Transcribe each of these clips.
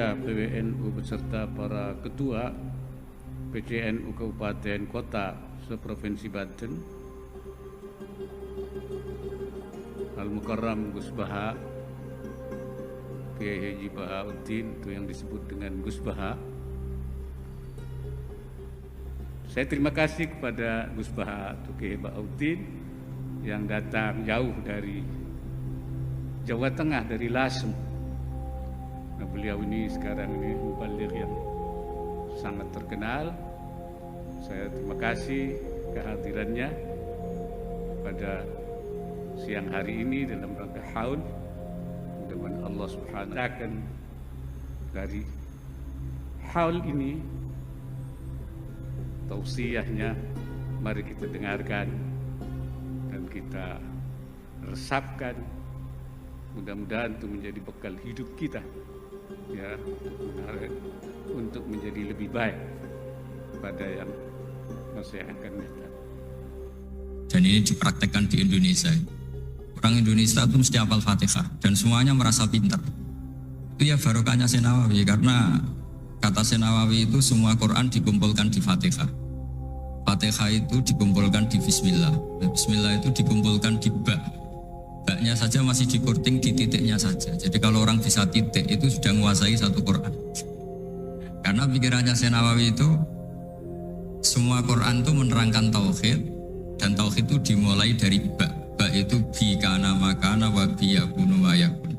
Panitia PWNU beserta para ketua PCNU Kabupaten Kota seprovinsi Banten, Al-Mukarram Gus Baha, Kiai Haji Bahauddin, itu yang disebut dengan Gus Baha. Saya terima kasih kepada Gus Baha atau Kiai Bahauddin yang datang jauh dari Jawa Tengah, dari Lasem. Nah, beliau ini sekarang ini mubaligh yang sangat terkenal. Saya terima kasih kehadirannya pada siang hari ini dalam rangka haul. Mudah-mudahan Allah Subhanahu wa ta'ala dari haul ini tausiahnya mari kita dengarkan dan kita resapkan. Mudah-mudahan itu menjadi bekal hidup kita, ya, untuk menjadi lebih baik pada yang masa yang akan datang. Dan ini dipraktekkan di Indonesia. Orang Indonesia itu mesti hafal Fatihah dan semuanya merasa pintar. Itu ya barokahnya Senawawi, karena kata Senawawi itu semua Quran dikumpulkan di Fatihah. Fatihah itu dikumpulkan di Bismillah. Bismillah itu dikumpulkan di Ba. Baknya saja masih dikorting di titiknya saja. Jadi kalau orang bisa titik itu sudah menguasai satu Quran. Karena pikirannya Senawawi itu semua Quran itu menerangkan tauhid, dan tauhid itu dimulai dari Ba. Ba itu bi kana makana wa bi yakunu ma yakun.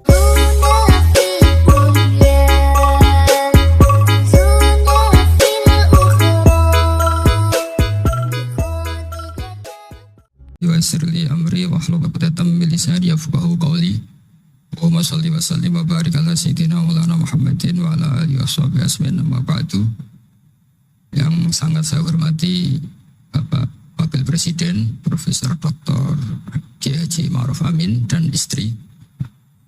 Yassir li amri wahlul 'uqdatam min lisani yafqahu qawli. Allahumma shalli wa sallim wa barik ala sayyidina Maulana Muhammadin wa ala alihi washabihi asmin amma ba'du. Yang sangat saya hormati Bapak Wakil Presiden Profesor Dr. Kiai Haji Ma'ruf Amin dan istri,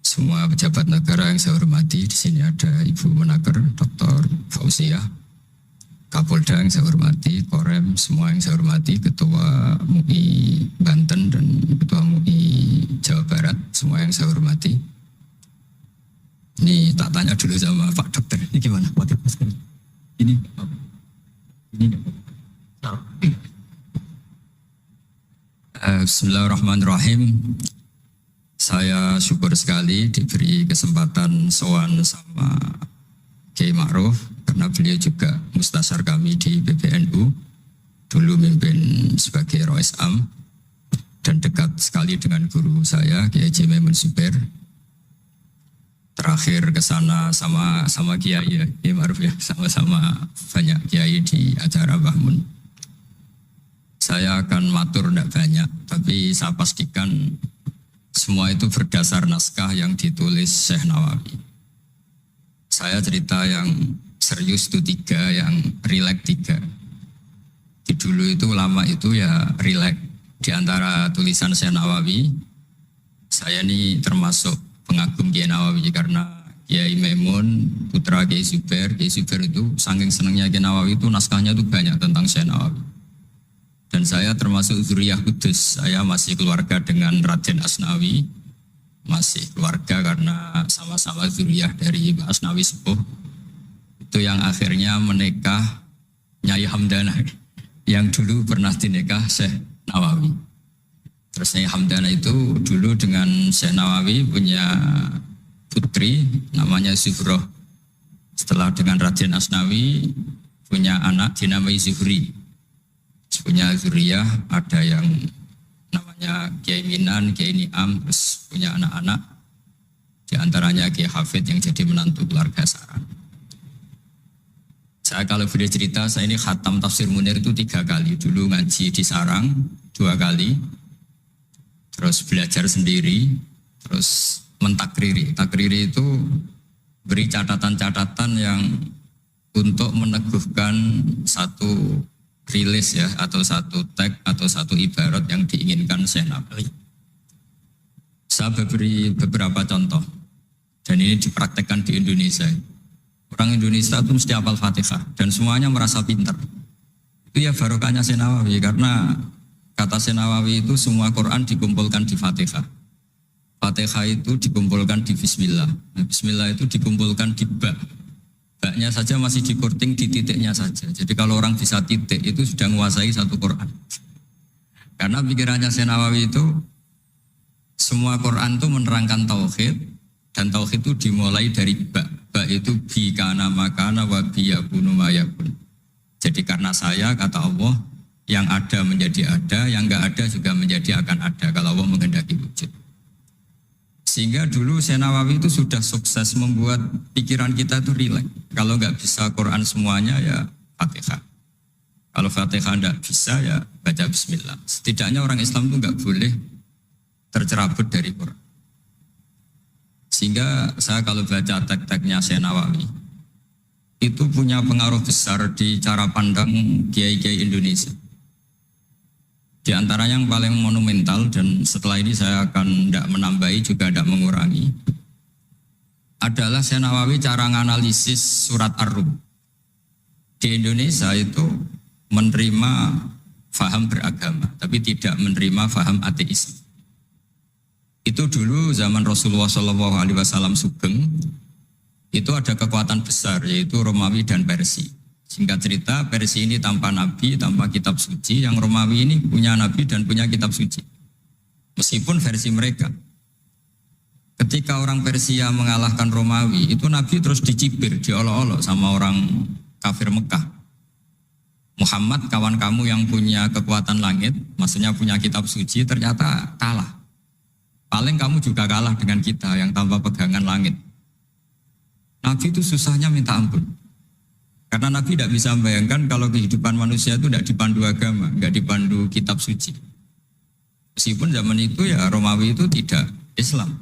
semua pejabat negara yang saya hormati. Di sini ada Ibu Menaker Dr. Fauziah, Kapolda yang saya hormati, Korem, semua yang saya hormati, Ketua MUI Banten dan Ketua MUI Jawa Barat, semua yang saya hormati. Ini tak tanya dulu sama Pak Dokter, ini gimana pakai masker? Ini Bismillahirrahmanirrahim. Saya syukur sekali diberi kesempatan sowan sama Kiai Ma'ruf, karena beliau juga mustasyar kami di PBNU, dulu mimpin sebagai Rois Am dan dekat sekali dengan guru saya Kiai Haji Maimun Zubair. Terakhir ke sana sama Kiai ya, Kiai Ma'ruf ya, sama-sama banyak kiai di acara Bahmun. Saya akan matur tidak banyak, tapi saya pastikan semua itu berdasar naskah yang ditulis Syekh Nawawi. Saya cerita yang serius itu 3, yang rileks 3. Di dulu itu lama itu ya rileks. Di antara tulisan Syekh Nawawi, saya ini termasuk pengagum Kiai Nawawi, karena Kiai Maimun putra Kiai Zubair itu saking senangnya Kiai Nawawi itu naskahnya itu banyak tentang Syekh Nawawi. Dan saya termasuk zuriyah kudus. Saya masih keluarga dengan Raden Asnawi, masih keluarga karena sama-sama zuriyah dari Mbah Asnawi Sepuh. Itu yang akhirnya menikah Nyai Hamdana, yang dulu pernah dinikah Syekh Nawawi. Terus Nyai Hamdana itu dulu dengan Syekh Nawawi punya putri namanya Zuhroh. Setelah dengan Raden Asnawi punya anak dinamai Zuhri. Punya zuriyah, ada yang namanya Kiai Minan, Kiai Niam, terus punya anak-anak, di antaranya Kiai Hafid yang jadi menantu keluarga Saran. Saya kalau boleh cerita, saya ini khatam Tafsir Munir itu 3 kali. Dulu ngaji di Sarang 2 kali, terus belajar sendiri, terus mentakriri. Takriri itu beri catatan-catatan yang untuk meneguhkan satu rilis ya, atau satu tag atau satu ibarat yang diinginkan Syekh Nawawi. Saya beri beberapa contoh dan ini dipraktekkan di Indonesia. Orang Indonesia itu mesti hafal Fatihah dan semuanya merasa pintar. Itu ya barokahnya Syekh Nawawi, karena kata Syekh Nawawi itu semua Quran dikumpulkan di Fatihah. Fatihah itu dikumpulkan di Bismillah. Bismillah itu dikumpulkan di Ba. Baknya saja masih dikorting di titiknya saja. Jadi kalau orang bisa titik itu sudah menguasai satu Quran. Karena pikirannya Syekh Nawawi itu semua Quran itu menerangkan tauhid dan tauhid itu dimulai dari ba. Ba itu bi kana makana wa bi yakunu mayakun. Jadi karena saya kata Allah yang ada menjadi ada, yang enggak ada juga menjadi akan ada kalau Allah menghendaki wujud. Sehingga dulu Syekh Nawawi itu sudah sukses membuat pikiran kita itu rileks. Kalau nggak bisa Quran semuanya ya Fatihah. Kalau Fatihah nggak bisa ya baca Bismillah. Setidaknya orang Islam itu nggak boleh tercerabut dari Quran. Sehingga saya kalau baca tek-teknya Syekh Nawawi itu punya pengaruh besar di cara pandang kiai-kiai Indonesia. Di antaranya yang paling monumental dan setelah ini saya akan tidak menambahi juga tidak mengurangi adalah Syekh Nawawi cara menganalisis surat Ar-Rum. Di Indonesia itu menerima faham beragama tapi tidak menerima faham ateis. Itu dulu zaman Rasulullah SAW sugeng itu ada kekuatan besar yaitu Romawi dan Persia. Singkat cerita, Persia ini tanpa nabi, tanpa kitab suci. Yang Romawi ini punya nabi dan punya kitab suci. Meskipun versi mereka. Ketika orang Persia mengalahkan Romawi, itu nabi terus dicibir, diolok-olok sama orang kafir Mekah. Muhammad, kawan kamu yang punya kekuatan langit, maksudnya punya kitab suci, ternyata kalah. Paling kamu juga kalah dengan kita yang tanpa pegangan langit. Nabi itu susahnya minta ampun. Karena Nabi tidak bisa membayangkan kalau kehidupan manusia itu tidak dipandu agama, tidak dipandu kitab suci. Meskipun zaman itu ya Romawi itu tidak Islam.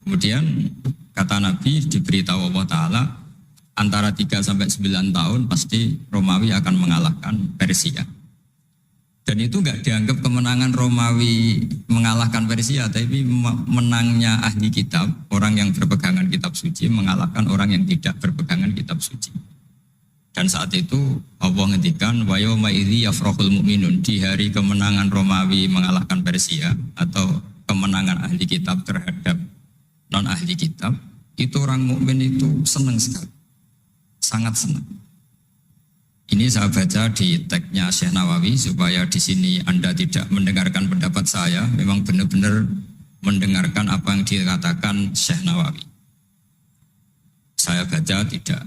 Kemudian kata Nabi diberitahu Allah Ta'ala antara 3 sampai 9 tahun pasti Romawi akan mengalahkan Persia. Dan itu nggak dianggap kemenangan Romawi mengalahkan Persia, tapi menangnya ahli kitab, orang yang berpegangan kitab suci mengalahkan orang yang tidak berpegangan kitab suci. Dan saat itu Allah ngendikan wa yauma idzi yafrahul mu'minun, di hari kemenangan Romawi mengalahkan Persia atau kemenangan ahli kitab terhadap non ahli kitab, itu orang mukmin itu senang sekali. Sangat senang. Ini saya baca di tagnya Syekh Nawawi supaya di sini Anda tidak mendengarkan pendapat saya, memang benar-benar mendengarkan apa yang dikatakan Syekh Nawawi. Saya baca tidak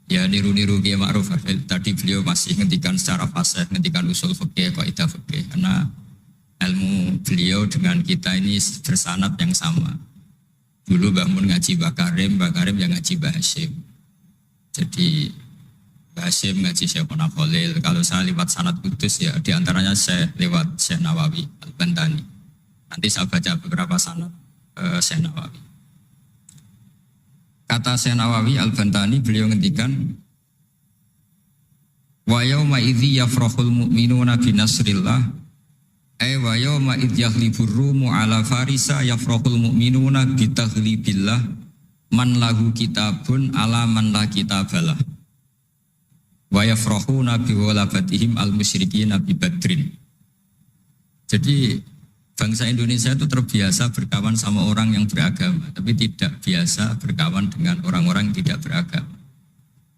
ya niru-niru Kiai Ma'ruf. Tadi beliau masih ngendikan secara fasih, ngendikan usul fikih, kaidah fikih, karena ilmu beliau dengan kita ini bersanad yang sama. Dulu Mbah Mun ngaji Mbah Karim yang ngaji Mbah Hasyim. Jadi Mbah Hasyim ngaji Syekh Khalil. Kalau saya lewat sanad kudus ya diantaranya saya lewat Syekh Nawawi Al-Bantani. Nanti saya baca beberapa sanad Syekh Nawawi. Kata Syekh Nawawi Al-Bantani beliau ngendikan wa yauma idzi yafrahul mu'minuna bi nasrillah wa yauma idz yahlibur rumu ala farisa yafrahul mu'minuna bi taghlibillah man lahu kitabun ala man la kitabalah wa yafrahuna bi walabatihim al-musyrikin bi badrin. Jadi bangsa Indonesia itu terbiasa berkawan sama orang yang beragama, tapi tidak biasa berkawan dengan orang-orang yang tidak beragama.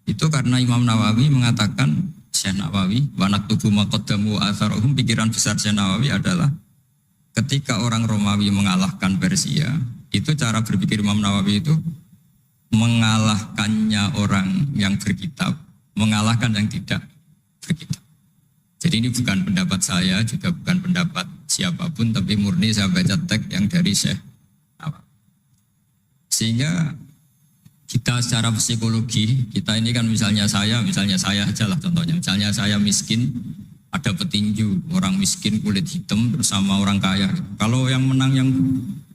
Itu karena Imam Nawawi mengatakan, Syekh Nawawi, wa naktubu ma qaddamu atharuhum, pikiran besar Syekh Nawawi adalah ketika orang Romawi mengalahkan Persia, itu cara berpikir Imam Nawawi itu mengalahkannya orang yang berkitab, mengalahkan yang tidak berkitab. Jadi ini bukan pendapat saya, juga bukan pendapat siapapun, tapi murni saya baca teks yang dari Syekh Nawawi. Sehingga kita secara psikologi, kita ini kan misalnya saya aja lah contohnya. Misalnya saya miskin, ada petinju, orang miskin kulit hitam bersama orang kaya. Kalau yang menang yang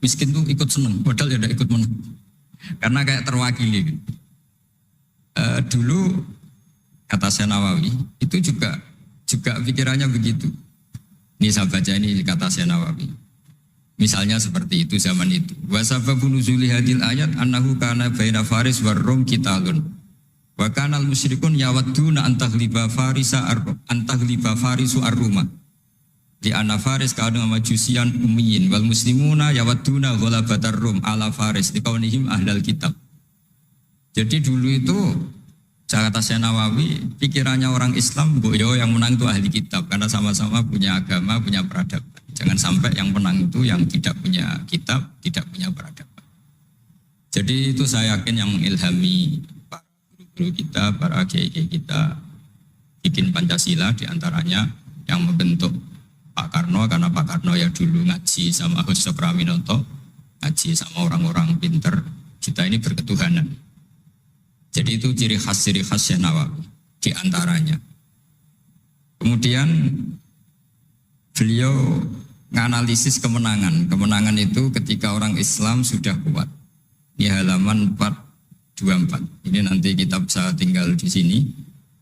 miskin tuh ikut seneng, padahal ya ikut menang. Karena kayak terwakili. Dulu kata Syekh Nawawi, itu juga pikirannya begitu. Ini saya baca ini kata Syekh Nawawi. Misalnya seperti itu zaman itu. Wa sababu nuzuli hadil ayat annahu kana baina Faris war Rum qitalun. Wa kana al musyrikun yawadduna antaghliba farisu ar-Ruma. Di anna Faris kana majusian ummiyin wal muslimuna yawadduna ghalabatar Rum ala Faris liqaunihim ahlal kitab. Jadi dulu itu kata Syekh Nawawi, pikirannya orang Islam, boyo yang menang itu ahli kitab karena sama-sama punya agama, punya peradaban. Jangan sampai yang menang itu yang tidak punya kitab, tidak punya peradaban. Jadi itu saya yakin yang mengilhami para guru-guru kita, para kiai-kiai kita bikin Pancasila diantaranya yang membentuk Pak Karno, karena Pak Karno ya dulu ngaji sama Hussein Praminoto, ngaji sama orang-orang pinter. Kita ini berketuhanan. Jadi itu ciri khas Syekh Nawawi di antaranya. Kemudian beliau menganalisis kemenangan. Kemenangan itu ketika orang Islam sudah kuat. Ini halaman 424. Ini nanti kita bisa tinggal di sini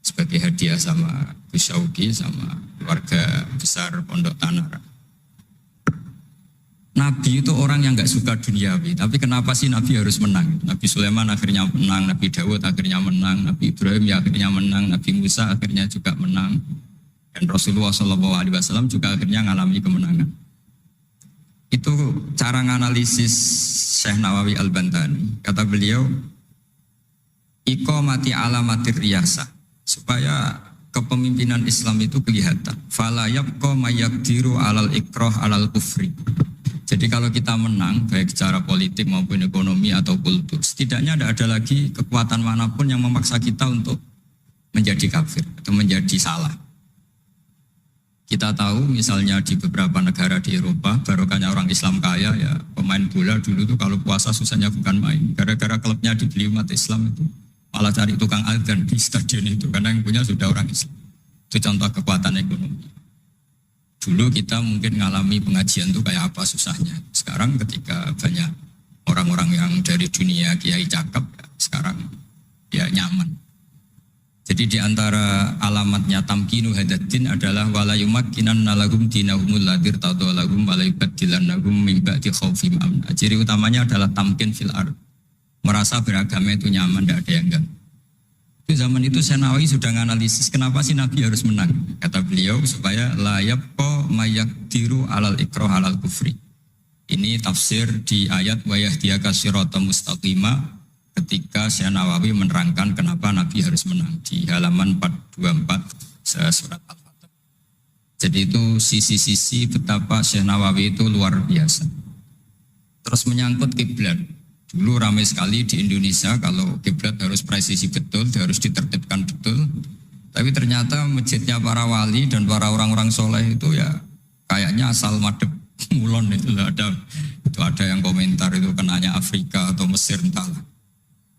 sebagai hadiah sama Gus Syauki sama keluarga besar Pondok Tanara. Nabi itu orang yang nggak suka duniawi, tapi kenapa sih Nabi harus menang? Nabi Sulaiman akhirnya menang, Nabi Dawud akhirnya menang, Nabi Ibrahim ya akhirnya menang, Nabi Musa akhirnya juga menang, dan Rasulullah SAW juga akhirnya mengalami kemenangan. Itu cara menganalisis Syekh Nawawi Al-Bantani. Kata beliau, iqamati alamatir riyasah, supaya kepemimpinan Islam itu kelihatan. Fala yabqa mayaqdiru alal ikrah alal kufri. Jadi kalau kita menang, baik secara politik maupun ekonomi atau kultur, setidaknya tidak ada lagi kekuatan manapun yang memaksa kita untuk menjadi kafir atau menjadi salah. Kita tahu misalnya di beberapa negara di Eropa, barokahnya orang Islam kaya, ya pemain bola dulu tuh kalau puasa susahnya bukan main. Gara-gara klubnya dibeli umat Islam itu, malah cari tukang adzan di stadion itu, karena yang punya sudah orang Islam. Itu contoh kekuatan ekonomi. Dulu kita mungkin ngalami pengajian itu kayak apa susahnya. Sekarang ketika banyak orang-orang yang dari dunia kiai cakep, ya sekarang ya nyaman. Jadi di antara alamatnya tamkinu hadatin adalah wala yumakkinanna lahum dinahumul ladir tadallahum wala yubaddilannahum min ba'di khaufihim amna. Ciri utamanya adalah tamkin fil ard. Merasa beragama itu nyaman, tidak ada yang ganggu. Itu zaman itu Syekh Nawawi sudah menganalisis kenapa sih Nabi harus menang. Kata beliau supaya la yabqa mayaqdiru alal ikrah alal kufri. Ini tafsir di ayat wa yahdiyaka siratan mustaqima ketika Syekh Nawawi menerangkan kenapa Nabi harus menang di halaman 424 surat Al-Fatih. Jadi itu sisi-sisi betapa Syekh Nawawi itu luar biasa. Terus menyangkut kiblat. Dulu ramai sekali di Indonesia kalau kiblat harus presisi betul, harus ditertibkan betul. Tapi ternyata masjidnya para wali dan para orang-orang soleh itu ya kayaknya asal madep mulon itu ada yang komentar itu kenanya Afrika atau Mesir entahlah.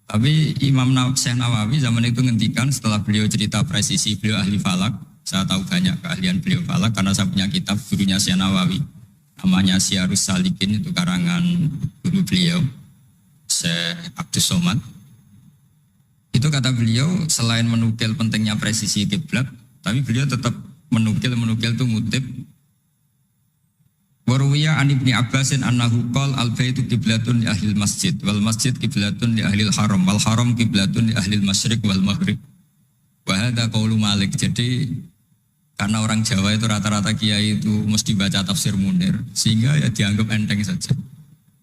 Tapi Imam Syekh Nawawi zaman itu ngendikan setelah beliau cerita presisi, beliau ahli falak. Saya tahu banyak keahlian beliau falak karena saya punya kitab gurunya Syekh Nawawi. Namanya Syiarus Salikin, itu karangan guru beliau. Syekh Abdus Somad. Itu kata beliau selain menukil pentingnya presisi kiblat, tapi beliau tetap menukil itu ngutip Waruwiya an Ibni Abbasin annahu qol al-baitu kiblatun li ahlil masjid wal masjid kiblatun li ahlil haram wal haram kiblatun li ahlil masyriq wal maghrib. Wa hadza qaulu Malik. Jadi karena orang Jawa itu rata-rata kiai itu mesti baca tafsir Munir sehingga ya dianggap enteng saja.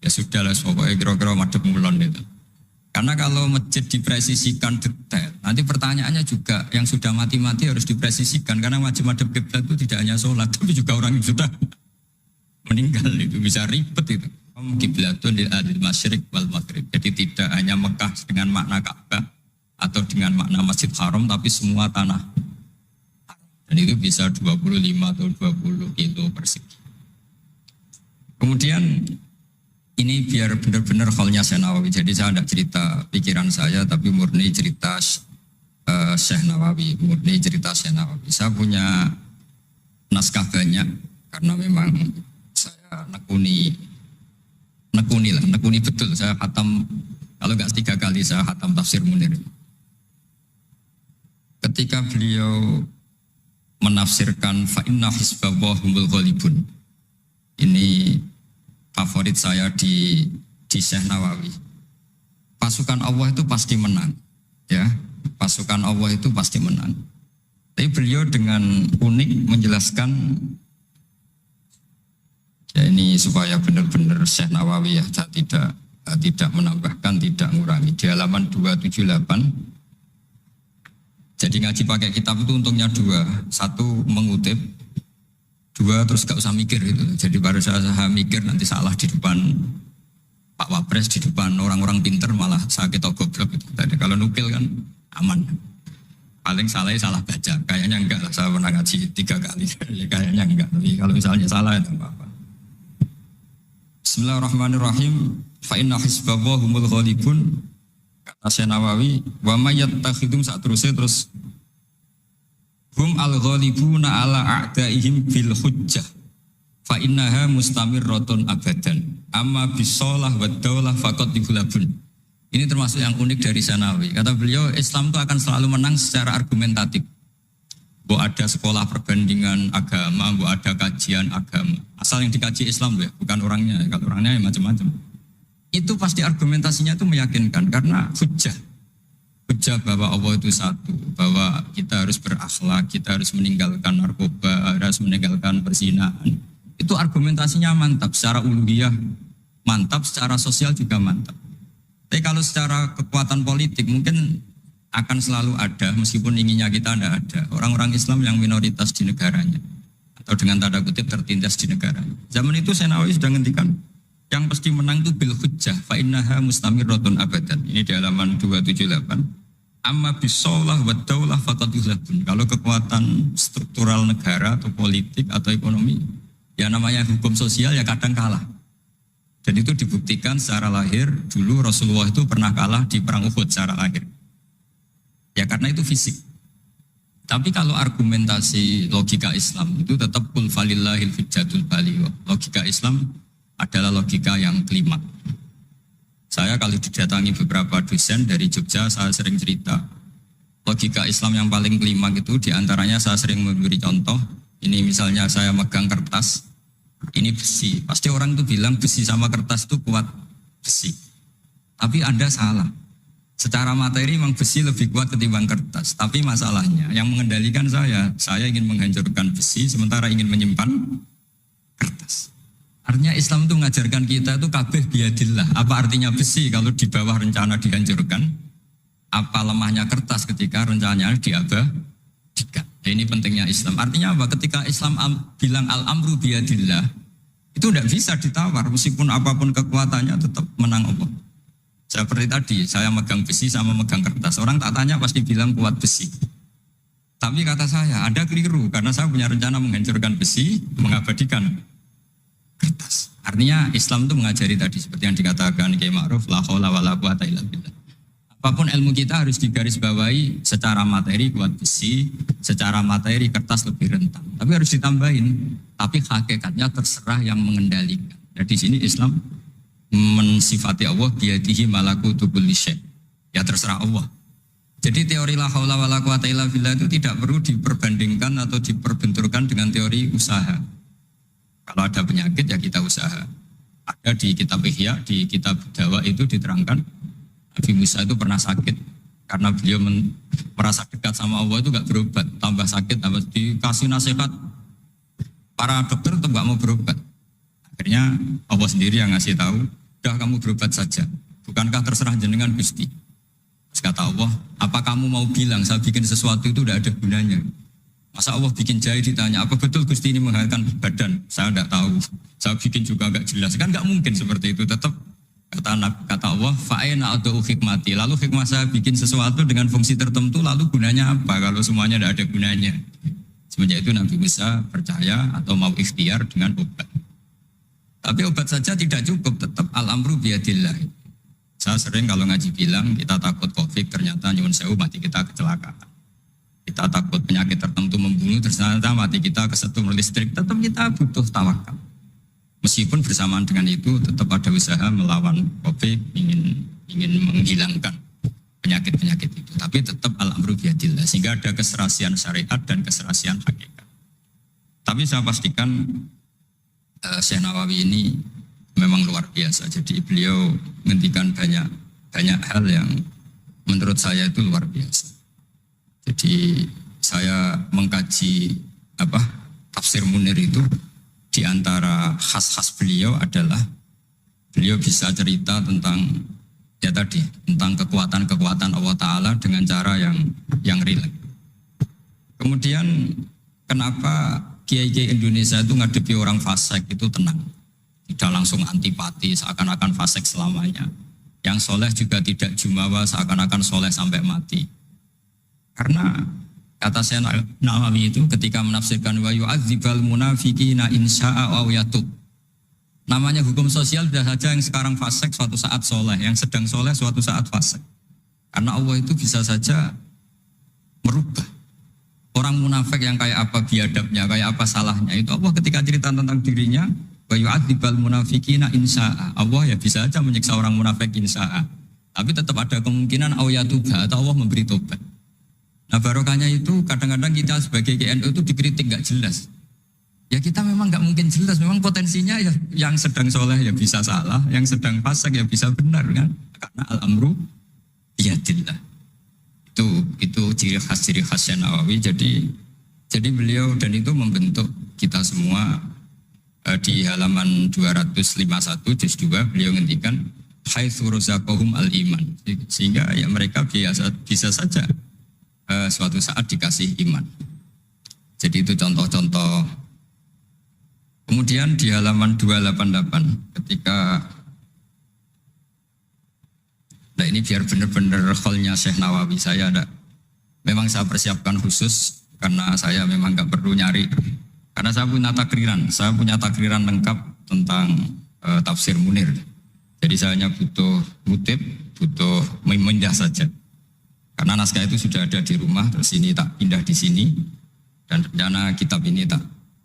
Ya sudah lah, pokoknya kira-kira madhep mulon itu. Karena kalau masjid dipresisikan detail, nanti pertanyaannya juga yang sudah mati-mati harus dipresisikan. Karena wajib madhep kiblat itu tidak hanya sholat, tapi juga orang yang sudah meninggal itu bisa ribet itu. Kiblatun lil ahlil masyriq wal maghrib. Jadi tidak hanya Mekah dengan makna Ka'bah atau dengan makna Masjid Haram, tapi semua tanah. Dan itu bisa 25 atau 20 kilo persegi. Kemudian ini biar benar-benar halnya Syekh Nawawi. Jadi saya tidak cerita pikiran saya, tapi murni cerita Syekh Nawawi. Murni cerita Syekh Nawawi. Saya punya naskah banyak karena memang saya nekuni betul. Saya khatam, kalau nggak 3 kali saya khatam tafsir Munir. Ketika beliau menafsirkan fa inna hizballahi humul ghalibun. Ini favorit saya di Syekh Nawawi. Pasukan Allah itu pasti menang, ya. Pasukan Allah itu pasti menang. Tapi beliau dengan unik menjelaskan, ya ini supaya benar-benar Syekh Nawawi ya, saya tidak tidak menambahkan, tidak mengurangi. Di halaman 278. Jadi ngaji pakai kitab itu untungnya dua. Satu mengutip, dua terus gak usah mikir gitu. Jadi baru saya mikir nanti salah di depan Pak Wapres, di depan orang-orang pinter malah sakit atau goblok gitu. Jadi kalau nukil kan aman. Paling salahnya salah baca. Kayaknya enggak lah, saya pernah ngaji 3 kali. Kayaknya enggak, tapi kalau misalnya salah itu apa-apa. Bismillahirrahmanirrahim. Fa inna hizballahi humul ghalibun. Kata Syekh Nawawi, wa may yattakhidum terus hum al-ghalibuna ala a'daihim bil hujjah fa innaha mustamirratun abadan amma bisolah wa daulah faqad dibulabun. Ini termasuk yang unik dari Syekh Nawawi. Kata beliau, Islam itu akan selalu menang secara argumentatif. Bu ada sekolah perbandingan agama, bu ada kajian agama. Asal yang dikaji Islam ya, bukan orangnya. Kalau orangnya ya macam-macam. Itu pasti argumentasinya itu meyakinkan karena hujjah bahwa Allah itu satu, bahwa kita harus berakhlak, kita harus meninggalkan narkoba, harus meninggalkan perzinahan. Itu argumentasinya mantap, secara uluhiyah mantap, secara sosial juga mantap. Tapi kalau secara kekuatan politik mungkin akan selalu ada, meskipun inginnya kita tidak ada, orang-orang Islam yang minoritas di negaranya atau dengan tanda kutip tertindas di negaranya. Zaman itu Syekh Nawawi sudah ngendikan yang pasti menang itu bil hujjah fa innaha mustamirratun abadan. Ini di halaman 278. Amma bisolah wa daulah faqad yuzlabun. Kalau kekuatan struktural negara atau politik atau ekonomi, ya namanya hukum sosial ya kadang kalah. Dan itu dibuktikan secara lahir. Dulu Rasulullah itu pernah kalah di perang Uhud secara lahir. Ya karena itu fisik. Tapi kalau argumentasi logika Islam itu tetap qul falillahil hujjatul baligh. Logika Islam adalah logika yang kelima. Saya kalau didatangi beberapa dosen dari Jogja, saya sering cerita logika Islam yang paling kelima itu diantaranya saya sering memberi contoh. Ini misalnya saya megang kertas, ini besi. Pasti orang itu bilang besi sama kertas itu kuat besi. Tapi Anda salah. Secara materi memang besi lebih kuat ketimbang kertas. Tapi masalahnya yang mengendalikan saya ingin menghancurkan besi sementara ingin menyimpan kertas. Artinya Islam itu mengajarkan kita itu kabeh biadillah. Apa artinya besi kalau di bawah rencana dihancurkan? Apa lemahnya kertas ketika rencananya diabadikan? Nah, ini pentingnya Islam. Artinya apa? Ketika Islam bilang al-amru biadillah, itu tidak bisa ditawar. Meskipun apapun kekuatannya tetap menang Allah. Seperti tadi, saya megang besi sama megang kertas. Orang tak tanya pasti bilang kuat besi. Tapi kata saya, Anda keliru. Karena saya punya rencana menghancurkan besi, mengabadikan kertas. Artinya Islam itu mengajari tadi seperti yang dikatakan Kiai Ma'ruf, la haula wala quwata illa billah. Apapun ilmu kita harus digarisbawahi secara materi kuat besi, secara materi kertas lebih rentan. Tapi harus ditambahin, tapi hakikatnya terserah yang mengendalikan. Jadi di sini Islam mensifati Allah biyadihi malakutu kulli syai'. Ya terserah Allah. Jadi teori la haula wala quwata illa billah itu tidak perlu diperbandingkan atau diperbenturkan dengan teori usaha. Kalau ada penyakit ya kita usaha. Ada di kitab Ihya, di kitab Dawa itu diterangkan Nabi Musa itu pernah sakit karena beliau merasa dekat sama Allah itu gak berobat, tambah sakit, tambah dikasih nasihat. Para dokter tetap gak mau berobat. Akhirnya Allah sendiri yang ngasih tahu, udah kamu berobat saja. Bukankah terserah jenengan Gusti? Terus kata Allah, apa kamu mau bilang saya bikin sesuatu itu udah ada gunanya? Masa Allah bikin jahe ditanya, apa betul Gusti ini menghalalkan badan? Saya tidak tahu. Saya bikin juga agak jelas. Kan nggak mungkin seperti itu. Tetap kata Allah, fa'ena adau hikmati. Lalu hikmah saya bikin sesuatu dengan fungsi tertentu, lalu gunanya apa? Kalau semuanya tidak ada gunanya. Semenjak itu Nabi Musa percaya atau mau ikhtiar dengan obat. Tapi obat saja tidak cukup. Tetap al-amru biyadillah. Saya sering kalau ngaji bilang, kita takut COVID, ternyata nyuwun sewu mati kita kecelakaan. Kita takut penyakit tertentu membunuh, ternyata mati kita kesetrum listrik. Tetap kita butuh tawakal. Meskipun bersamaan dengan itu tetap ada usaha melawan COVID, ingin menghilangkan penyakit-penyakit itu. Tapi tetap al-amru biyadillah. Sehingga ada keserasian syariat dan keserasian hakikat. Tapi saya pastikan Syekh Nawawi ini memang luar biasa. Jadi beliau menghentikan banyak hal yang menurut saya itu luar biasa. Jadi saya mengkaji tafsir Munir itu di antara khas-khas beliau adalah Beliau bisa cerita tentang ya tadi, tentang kekuatan-kekuatan Allah Ta'ala dengan cara yang rileks. Kemudian kenapa kiai-kiai Indonesia itu ngadepi orang fasik itu tenang, tidak langsung antipati seakan-akan fasik selamanya. Yang soleh juga tidak jumawa seakan-akan soleh sampai mati. Karena kata saya Nawawi itu ketika menafsirkan wa yu'adzibal munafiqina insya'a aw yatub. Namanya hukum sosial sudah saja yang sekarang fasik suatu saat soleh, yang sedang soleh suatu saat fasik. Karena Allah itu bisa saja merubah. Orang munafik yang kayak apa biadabnya, kayak apa salahnya, itu Allah ketika cerita tentang dirinya, wa yu'adzibal munafiqina insya'a. Allah ya bisa saja menyiksa orang munafik insya'a. Tapi tetap ada kemungkinan aw yatuba atau Allah memberi tobat. Nah barokahnya itu kadang-kadang kita sebagai GNU itu dikritik gak jelas. Ya kita memang gak mungkin jelas, memang potensinya ya yang sedang soleh ya bisa salah, yang sedang fasik ya bisa benar kan. Karena al-amru biyadillah. Itu ciri khas Nawawi. Jadi beliau dan itu membentuk kita semua di halaman 251 juz 2 beliau ngendikan haitsu razaqahum al-iman. Sehingga ya mereka bisa saja suatu saat dikasih iman. Jadi itu contoh-contoh. Kemudian di halaman 288 ketika nah ini biar benar-benar kholnya Syekh Nawawi saya ada. Memang saya persiapkan khusus karena saya memang nggak perlu nyari. Karena saya punya takriran lengkap tentang tafsir Munir. Jadi saya hanya butuh kutip, butuh memindah saja. Karena naskah itu sudah ada di rumah, terus ini tak pindah di sini dan rencana kitab ini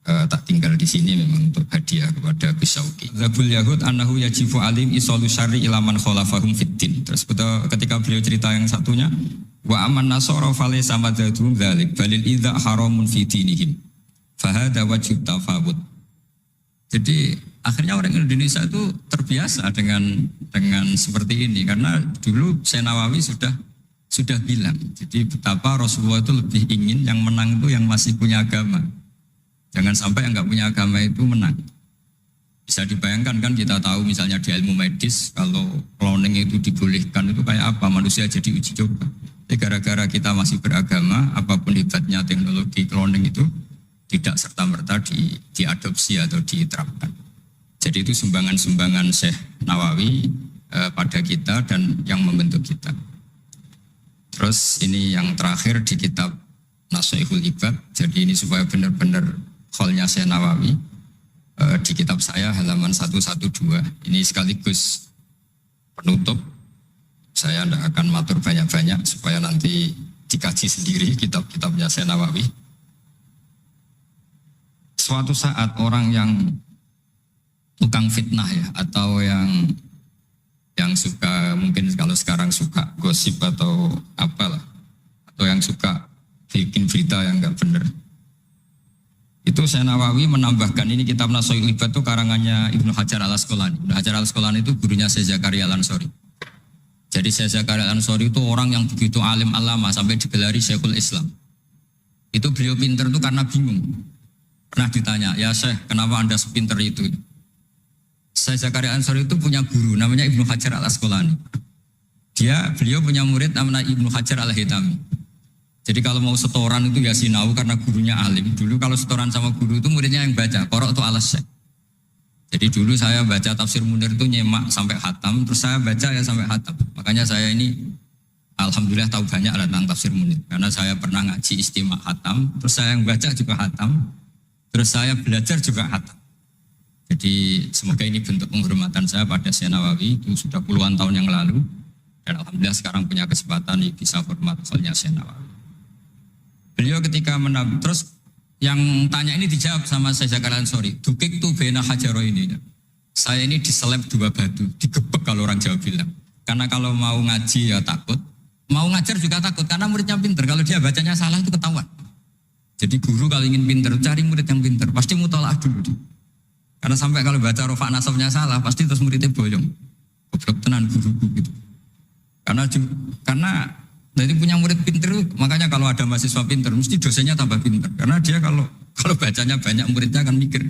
tak tinggal di sini memang untuk hadiah kepada Gus Syauqi. Zabul Yahud annahu yajibu alim isolu syarri ilaman kholafahum fiddin. Terus ketika beliau cerita yang satunya, wa aman nasara falaysa madzatuhum dzalik balil idza haramun fi dinihim. Fahada wajib tafawud. Jadi akhirnya orang Indonesia itu terbiasa dengan seperti ini karena dulu Syekh Nawawi sudah bilang. Jadi betapa Rasulullah itu lebih ingin yang menang itu yang masih punya agama. Jangan sampai yang nggak punya agama itu menang. Bisa dibayangkan kan kita tahu misalnya di ilmu medis kalau cloning itu dibolehkan itu kayak apa manusia jadi uji coba. Jadi gara-gara kita masih beragama, apapun hebatnya teknologi cloning itu tidak serta-merta diadopsi atau diterapkan. Jadi itu sumbangan-sumbangan Syekh Nawawi pada kita dan yang membentuk kita. Terus ini yang terakhir di kitab Nashihul Ibad. Jadi ini supaya benar-benar kholnya Syekh Nawawi di kitab saya halaman 112. Ini sekaligus penutup. Saya tidak akan matur banyak-banyak supaya nanti dikaji sendiri kitab-kitabnya Syekh Nawawi. Suatu saat orang yang tukang fitnah ya atau yang suka mungkin kalau sekarang suka gosip atau apalah atau yang suka bikin berita yang enggak benar. Itu Syekh Nawawi menambahkan ini kitab Nashihul Ibad itu karangannya Ibnu Hajar al-Asqalani. Ibnu Hajar al-Asqalani itu gurunya Syekh Zakaria al-Ansori. Jadi Syekh Zakaria al-Ansori itu orang yang begitu alim alama sampai digelari Syekhul Islam. Itu beliau pinter itu karena bingung. Pernah ditanya, ya Syekh, kenapa Anda sepinter itu? Syekh Zakaria al-Ansori itu punya guru namanya Ibnu Hajar al-Asqalani. Beliau punya murid namanya Ibnu Hajar al-Hitami. Jadi kalau mau setoran itu ya sinau karena gurunya alim. Dulu kalau setoran sama guru itu muridnya yang baca, korok itu alas Syekh. Jadi dulu saya baca tafsir Munir itu nyemak sampai khatam, terus saya baca ya sampai khatam. Makanya saya ini alhamdulillah tahu banyak tentang tafsir Munir. Karena saya pernah ngaji istimak khatam, terus saya yang baca juga khatam, terus saya belajar juga khatam. Jadi semoga ini bentuk penghormatan saya pada Syekh Nawawi, itu sudah puluhan tahun yang lalu. Dan alhamdulillah sekarang punya kesempatan bisa hormat kholnya Syekh Nawawi. Beliau ketika terus yang tanya ini dijawab sama Syekh Zakaria al-Ansori. Dukik tu bena hajaro ini. Saya ini diseleb 2 batu, digebek kalau orang Jawa bilang. Karena kalau mau ngaji ya takut, mau ngajar juga takut karena muridnya pinter. Kalau dia bacanya salah itu ketahuan. Jadi guru kalau ingin pinter cari murid yang pinter, pasti mutolaah dulu. Karena sampai kalau baca rofa nasabnya salah, pasti terus muridnya boyong. Goblok tenan guru-guru gitu. Karena jadi punya murid pinter, makanya kalau ada mahasiswa pinter, mesti dosennya tambah pinter. Karena dia kalau bacanya banyak, muridnya akan mikir.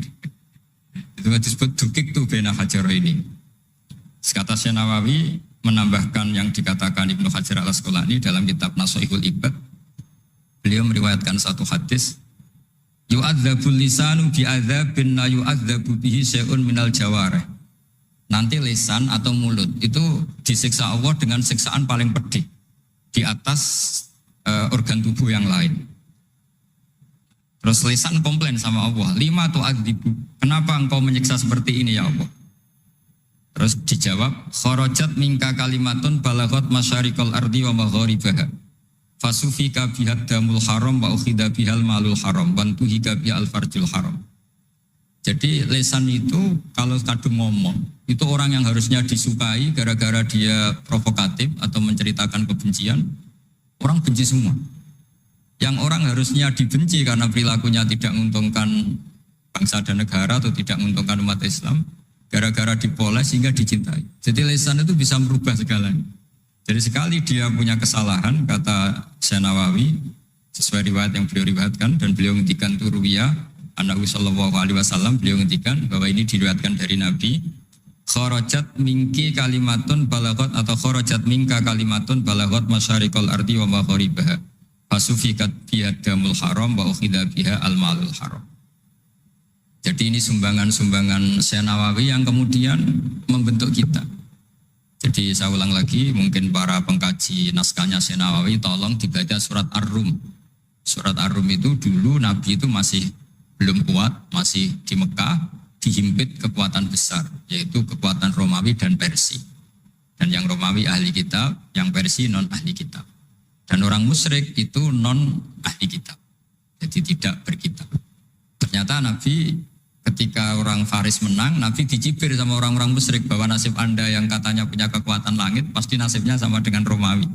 Itu disebut dukik tuh bena hajaro ini. Kata Syekh Nawawi menambahkan yang dikatakan Ibnu Hajar al-Asqalani dalam kitab Nashihul Ibad. Beliau meriwayatkan satu hadis, yu'adzabul lisanu bi'adzabin la yu'adzabu bihi syai'un minal jawarih. Nanti lisan atau mulut itu disiksa Allah dengan siksaan paling pedih di atas organ tubuh yang lain. Terus lisan komplain sama Allah, lima tu'adzibu, kenapa engkau menyiksa seperti ini ya Allah? Terus dijawab, kharajat minka kalimatun balaghat masyariqal ardi wa magharibaha. Fasufika bihad damul haram wa ukhidha bihal malul haram wa tuhika bihal farjul haram. Jadi lisan itu kalau kadung ngomong, itu orang yang harusnya disukai gara-gara dia provokatif atau menceritakan kebencian, orang benci semua. Yang orang harusnya dibenci karena perilakunya tidak menguntungkan bangsa dan negara atau tidak menguntungkan umat Islam, gara-gara dipoles sehingga dicintai. Jadi lisan itu bisa merubah segalanya. Jadi sekali dia punya kesalahan, kata Syekh Nawawi, sesuai riwayat yang beliau riwayatkan, dan beliau ngendikan turuwiyah, Nabi sallallahu alaihi wasallam, beliau ngendikan bahwa ini diriwayatkan dari Nabi, kharajat minki kalimatun balaghat atau kharajat minka kalimatun balaghat masyariqal ardi wa magharibaha. Fasufikat biha damul haram wa ukhidha biha al malul haram. Jadi ini sumbangan-sumbangan Syekh Nawawi yang kemudian membentuk kita. Jadi saya ulang lagi, mungkin para pengkaji naskahnya Syekh Nawawi tolong dibaca surat Ar-Rum. Surat Ar-Rum itu dulu Nabi itu masih belum kuat, masih di Mekah, dihimpit kekuatan besar, yaitu kekuatan Romawi dan Persia. Dan yang Romawi ahli kitab, yang Persia non ahli kitab. Dan orang musyrik itu non ahli kitab, jadi tidak berkitab. Ternyata Nabi ketika orang Faris menang, Nabi dicibir sama orang-orang musyrik bahwa nasib anda yang katanya punya kekuatan langit, pasti nasibnya sama dengan Romawi.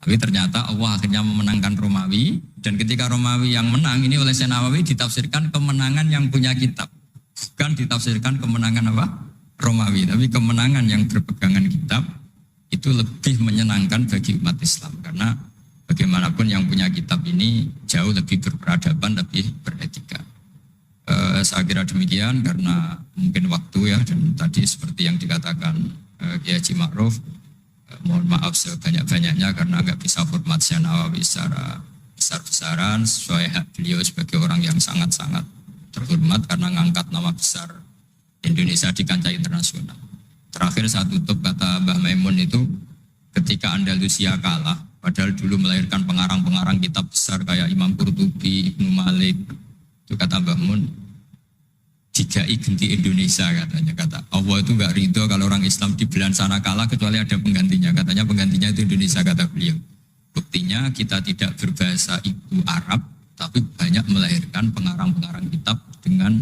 Tapi ternyata Allah akhirnya memenangkan Romawi, dan ketika Romawi yang menang, ini oleh Syekh Nawawi ditafsirkan kemenangan yang punya kitab. Bukan ditafsirkan kemenangan apa? Romawi, tapi kemenangan yang berpegangan kitab. Itu lebih menyenangkan bagi umat Islam, karena bagaimanapun yang punya kitab ini jauh lebih berperadaban, lebih beretika. Saya kira demikian karena mungkin waktu ya, dan tadi seperti yang dikatakan Kiai Haji Ma'ruf, mohon maaf sebanyak-banyaknya karena nggak bisa hormat Syekh Nawawi secara besar-besaran sesuai hak beliau sebagai orang yang sangat-sangat terhormat karena ngangkat nama besar Indonesia di kancah internasional. Terakhir saya tutup, kata Mbah Maimun itu, ketika Andalusia kalah, padahal dulu melahirkan pengarang-pengarang kitab besar kayak Imam Qurtubi, Ibnu Malik, itu kata Mbah Mun, digai ganti Indonesia katanya. Kata Allah itu gak ridho kalau orang Islam di belahan sana kalah kecuali ada penggantinya. Katanya penggantinya itu Indonesia, kata beliau. Buktinya kita tidak berbahasa ibu Arab, tapi banyak melahirkan pengarang-pengarang kitab dengan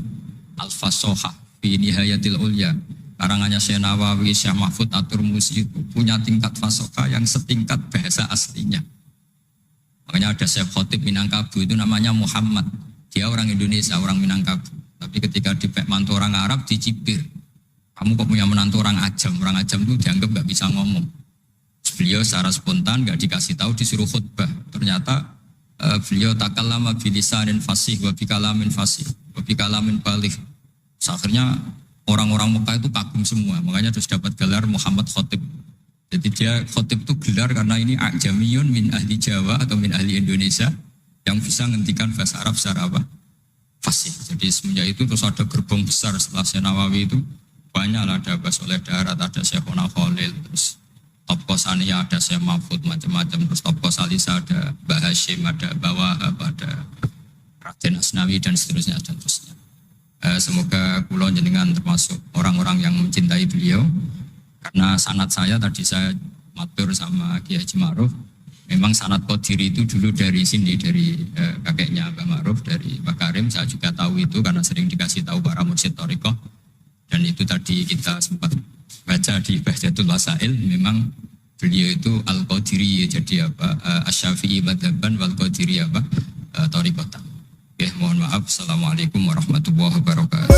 al-fasohah fi nihayatil ulya. Karangannya Syekh Nawawi, Syekh Mahfud At-Turmusi itu punya tingkat fasohah yang setingkat bahasa aslinya. Makanya ada Syekh Khotib Minangkabau itu namanya Muhammad. Dia orang Indonesia, orang Minangkabau. Tapi ketika dipek mantu orang Arab dicibir. Kamu kok punya menantu orang Ajam? Orang Ajam itu dianggap gak bisa ngomong. Beliau secara spontan gak dikasih tahu, disuruh khutbah. Ternyata beliau takallama bilisanin fasih wa bikalamin fasih wa bikalamin baligh. Akhirnya orang-orang Mekah itu kagum semua, makanya terus dapat gelar Muhammad Khotib. Jadi dia Khotib itu gelar karena ini ajamiyun min ahli Jawa atau min ahli Indonesia yang bisa menghentikan bahasa Arab secara apa? Fasih. Jadi semenjak itu terus ada gerbong besar setelah Syekh Nawawi itu banyak lah, ada Mbah Soleh Darat, ada Syekhona Khalil, terus Top Kosania ada Syekh Mahfud, macam-macam, terus Top Kosalisa ada Mbah Hashim, ada Mbah Wahab, ada Raden Asnawi dan seterusnya dan seterusnya. Semoga kula jenengan termasuk orang-orang yang mencintai beliau, karena sanad saya tadi saya matur sama Kiai Haji Ma'ruf, memang sanad Qadiri itu dulu dari sini, dari kakeknya Mbak Ma'ruf, dari Pak Karim. Saya juga tahu itu karena sering dikasih tahu para mursyid thariqah, dan itu tadi kita sempat baca di Bahjatul Wasail, memang beliau itu Al-Qadiri, jadi apa Asy-Syafi'i madhaban wal Qadiri apa thariqatan. Mohon maaf. Assalamualaikum warahmatullahi wabarakatuh.